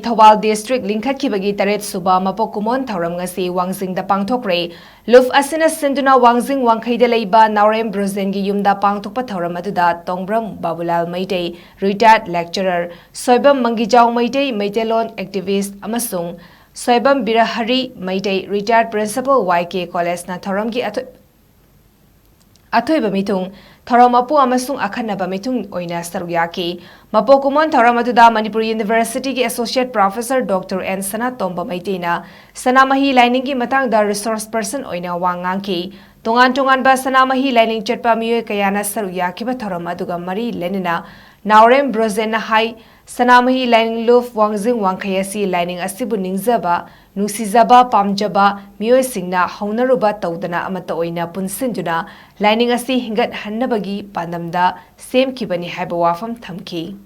THOUBAL District Lingkhatkhibagi Taret Suba Mapok Kumon Thouram Ngasi Wangjing Da Pangthokkhre Lup asina sinduna Wangjing WANGKHEI da leiba Thouram Brozengi yumda pangthokpa Thouram aduda Tongbram Babulal Maitei retired lecturer Soibam Mangijau Maitei Maitelon activist amasung Soibam Birahari Maitei retired principal YK College na Thouram gi Athoiba mitung Thouram apu amasung akhanaba mitung oina saruyaki Mapok Kumon Thouram aduda Manipur University ki associate professor Dr. N Sana Tomba Maitena Sanamahi Laining ki matangda resource person oina WANGKHEI tongan ba Sanamahi Laining chatpa miyoi kayana saruyaki ba Thouram aduga mari lenina Thouram Brozena hai Sanamahi Laining Lup Wangjing WANGKHEI asi Laining asibu ningjaba nusizaba pamjaba miyoi singna haunaruba tawdana amata oina punsinduna Laining asi hingat hannabagi pandamda semkibani haiba wafam thamki